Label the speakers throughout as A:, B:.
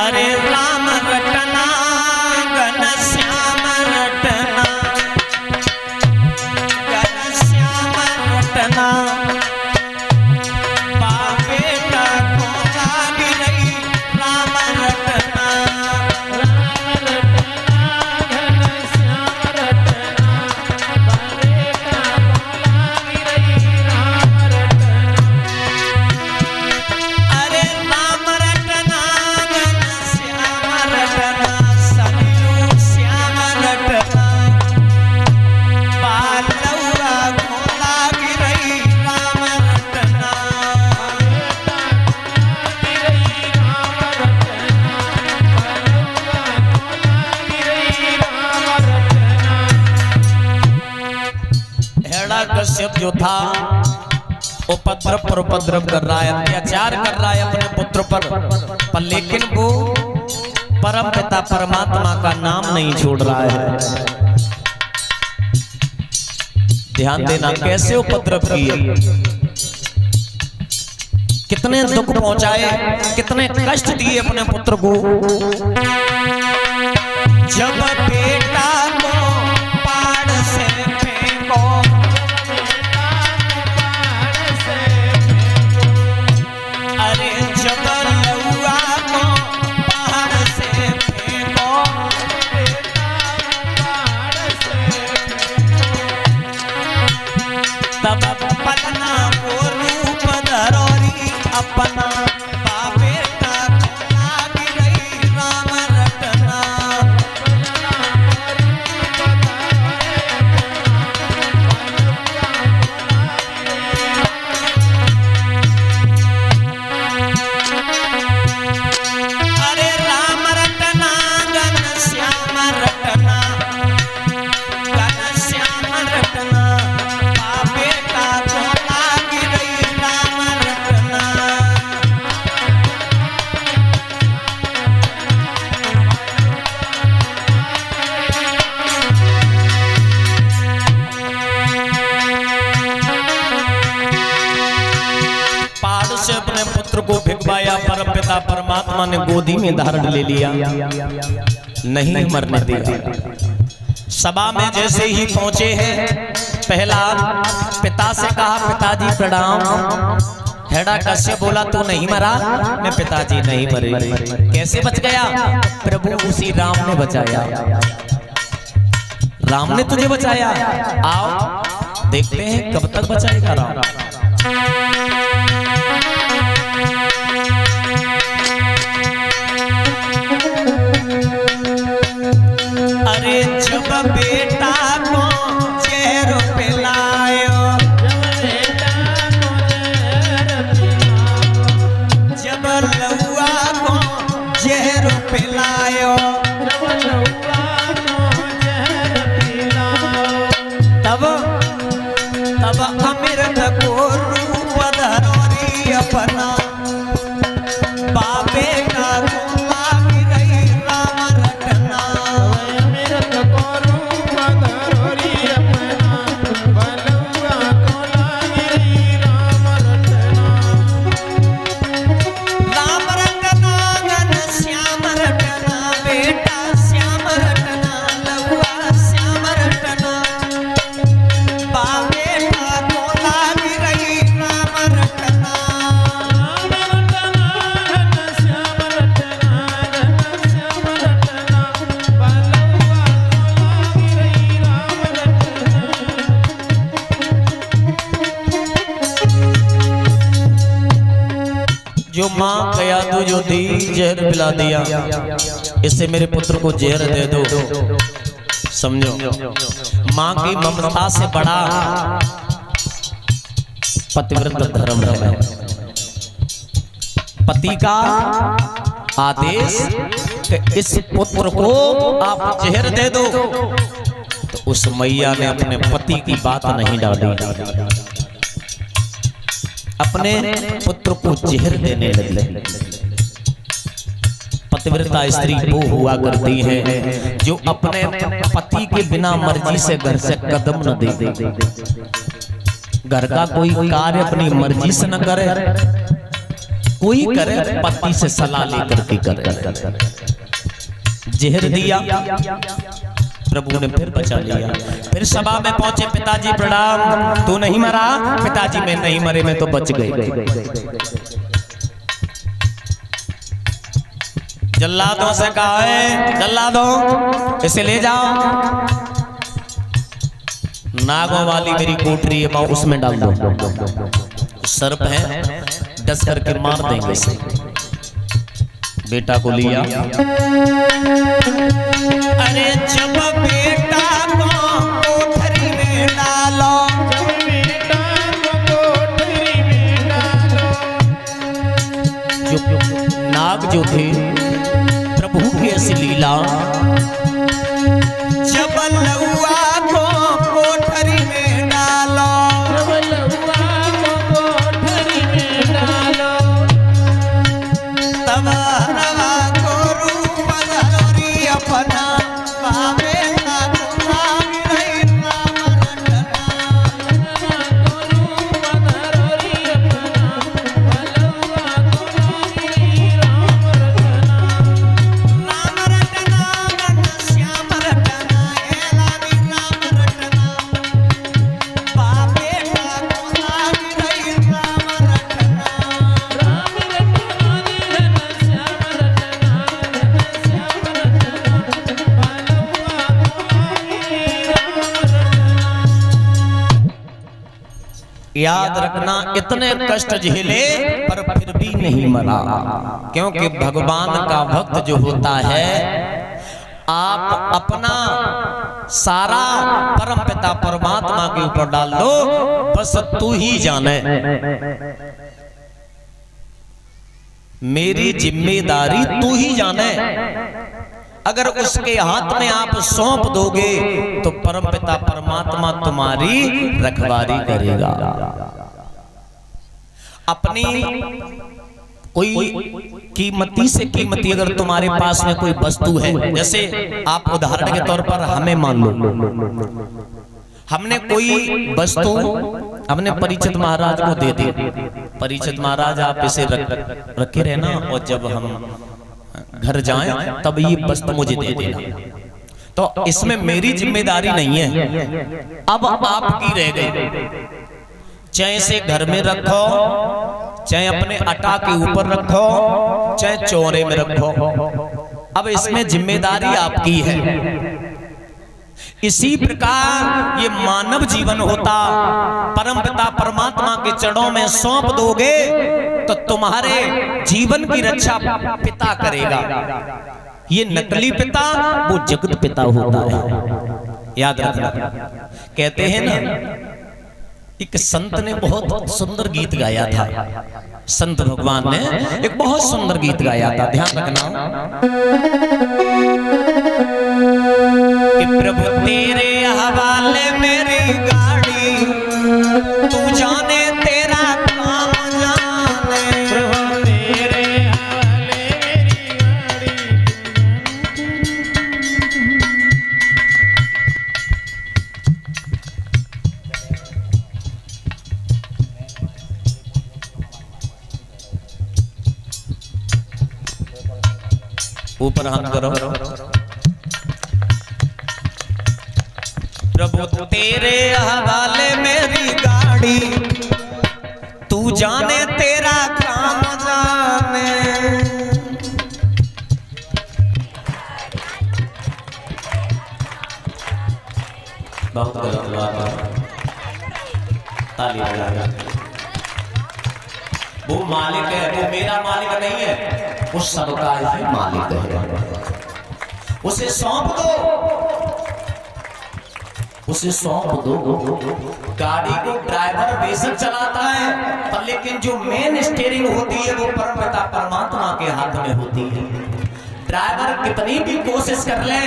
A: अरे राम रटना घन श्याम रटना, घन श्याम रटना, बेटा को लागी रही राम रटना,
B: राम रटना घन श्याम रटना, बेटा को लागी रही राम रटना।
A: अरे राम रटना घन श्याम रटना, सलिलू श्याम रटना, बालौआ को लागी रही राम रटना, कश्यप जो था उपद्रव पर उपद्रव कर रहा है, अत्याचार कर रहा है अपने पुत्र पर लेकिन वो परम पिता परमात्मा का नाम नहीं छोड़ रहा है। ध्यान देना कैसे उपद्रव किए, कितने दुख पहुंचाए, कितने कष्ट दिए अपने पुत्र को। जब बेटा को पहाड़ से फेंको, अरे जब लौआ को पहाड़ से फेंको, तब पलना को रूप धरोरी अपना, बेटा को लागी रही राम रटना, अरे राम रटना घन श्याम रटना, घन श्याम रटना, बेटा को लागी रही राम रटना। पहाड़ से अपने पुत्र को भिगवाया, परमपिता परमात्मा ने गोदी में धारण ले लिया, नहीं मरने दिया। सभा में जैसे ही पहुंचे हैं, पहला पिता से कहा पिताजी प्रणाम। हेड़ा कश्यप बोला तू नहीं मरा? मैं पिताजी नहीं मरे। कैसे बच गया? प्रभु उसी राम ने बचाया, राम ने तुझे बचाया। आओ देखते हैं कब तक बचाएगा राम। अरे जब बेटा को चेहरो पिलायो, जब लौआ को चेहरो पिलायो, तब अमृत को रूप धरोरी अपना, बेटा को लागी रही राम रटना,
B: अमृत को रूप धरोरी अपना, बलुआ को लागी रही राम रटना।
A: राम रटना घन श्याम रटना, बेटा श्याम रटना, लौआ श्याम रटना, बेटा को लागी रही राम रटना।
B: राम रटना घन श्याम रटना, घन श्याम रटना, बलुआ को लागी रही राम रटना।
A: जो माँ गया तो जो दी जहर पिला दिया, इससे मेरे पुत्र को जहर दे दो। समझो माँ की ममता से बड़ा पतिव्रत धर्म है। पति का आदेश कि इस पुत्र को आप जहर दे दो, तो उस मैया ने अपने पति की बात नहीं डाली, अपने पुत्र को जहर देने लगे। पतिव्रता स्त्री वो हुआ करती है जो अपने पति के बिना मर्जी से घर से कदम न दे, घर का कोई कार्य अपनी मर्जी से न करे, कोई करे पति से सलाह लेकर के करे। जहर दिया, प्रभु ने फिर बचा लिया। फिर सभा में पहुंचे, पिताजी प्रणाम। तू नहीं मरा? पिताजी मैं नहीं मरे, मैं तो बच गए। जल्लादों से कहा है, जल्लादों इसे ले जाओ, नागों वाली मेरी कोठरी है, मैं उसमें डाल दो। सर्प है, डस करके मार देंगे इसे। बेटा को लिया, अरे जब बेटा को कोठरी में डालो,
B: बेटा को कोठरी में डालो।
A: जो नाग जो थे, प्रभु की ऐसी लीला, जब लहुआ को कोठरी में डालो,
B: जब लहुआ को कोठरी में डालो,
A: तब हरवा को रूप धरोरी अपना, पावे ना तुम्हारी रही राम रटना।
B: को रूप धरोरी अपना, लहुआ को लागी राम रटना।
A: राम रटना घन श्याम रटना, ए लागी राम रटना, पावे ना तुम्हारी रही राम रटना।
B: राम रटना घन श्याम रटना, घन श्याम रटना, लहुआ को लागी राम रटना।
A: याद रखना, इतने कष्ट झेले पर फिर भी नहीं मरा, क्योंकि भगवान का भक्त जो होता है, आप अपना सारा परम पिता परमात्मा के ऊपर डाल दो, बस तू ही जाने, मेरी जिम्मेदारी तू ही जाने। अगर उसके हाथ में आप सौंप दोगे तो परमपिता परमात्मा तुम्हारी रखवारी करेगा। अपनी कोई कीमती से कीमती अगर तुम्हारे पास में कोई वस्तु है, जैसे आप उदाहरण के तौर पर हमें मान लो, हमने कोई वस्तु हमने परीक्षित महाराज को दे दी, परीक्षित महाराज आप इसे रखे रहना, और जब हम घर जाएं तब ये वस्तु मुझे दे देना। तो इसमें मेरी जिम्मेदारी नहीं है, अब आपकी रह गई। चाहे इसे घर में रखो, चाहे अपने अटा के ऊपर रखो, चाहे चौरे में रखो, अब इसमें जिम्मेदारी आपकी है। इसी प्रकार ये मानव जीवन होता, परमपिता परमात्मा के चरणों में सौंप दोगे तो तुम्हारे जीवन की रक्षा पिता करेगा। ये नकली पिता, वो जगत पिता होता है, याद रखना। कहते हैं ना, एक संत ने बहुत सुंदर गीत गाया था, संत भगवान ने एक बहुत सुंदर गीत गाया था, ध्यान रखना। कि प्रभु तेरे हवाले मेरी गाड़ी, तू जाने तेरा काम जाने।
B: प्रभु तेरे हवाले मेरी गाड़ी,
A: ऊपर हाथ करो। प्रभु तेरे हवाले मेरी गाड़ी, तू जाने तेरा काम जाने। बहुत गलत बात है, ताली बजा। वो मालिक है, वो मेरा मालिक नहीं है, वो सबका ही मालिक है। उसे सौंप दो, उसे सौंप दो। गाड़ी को ड्राइवर बेशक चलाता है, पर लेकिन जो मेन स्टीयरिंग होती है वो परमपिता परमात्मा के हाथ में होती है। ड्राइवर कितनी भी कोशिश कर ले,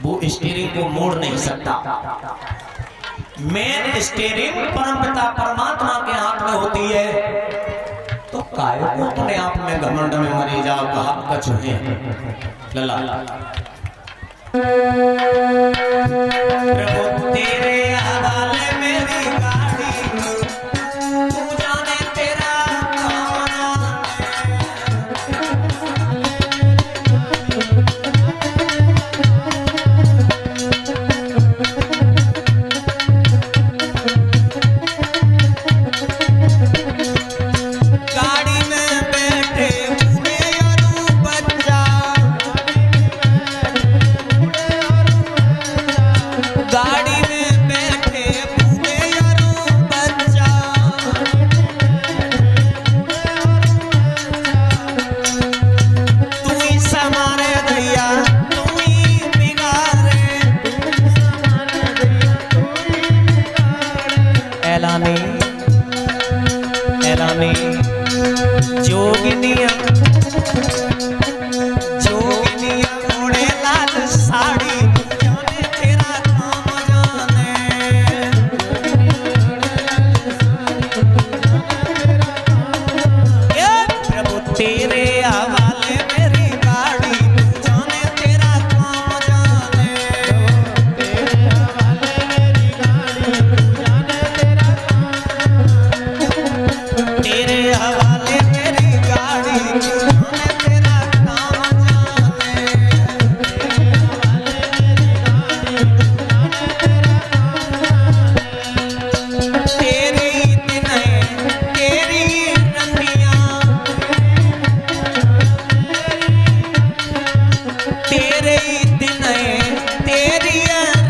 A: वो स्टीयरिंग को मोड़ नहीं सकता। मेन स्टीयरिंग परमपिता परमात्मा के हाथ में होती है। तो काहे को अपने आप में घमंड में मरी जाओ, कहा कछु है लला। प्रभु तेरे हवाले मेरी गाड़ी, तू जाने जोगिनिया जोगिनिया ओढ़े लाल साड़ी जाने तेरा काम जाने ये प्रभु तेरे हवाले मेरी गाड़ी जाने तेरा काम जाने तेरे हवाले मेरी गाड़ी जाने तेरा काम जाने तेरे दिन तेरी रंगियां तेरे दिन तेरी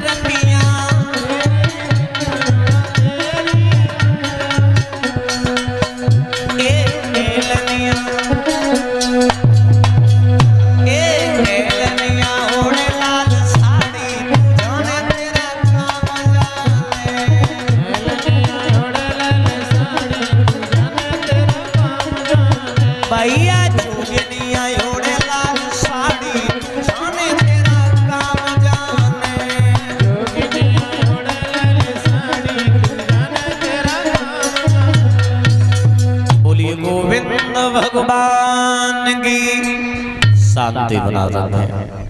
A: रंगियां ओढ़े लाल साड़ी जाने तेरा काम जाने भैया जोगिनिया ओढ़े लाल साड़ी जाने तेरा काम जाने बोलिए गोविंद भगवान की शांति बना देते हैं।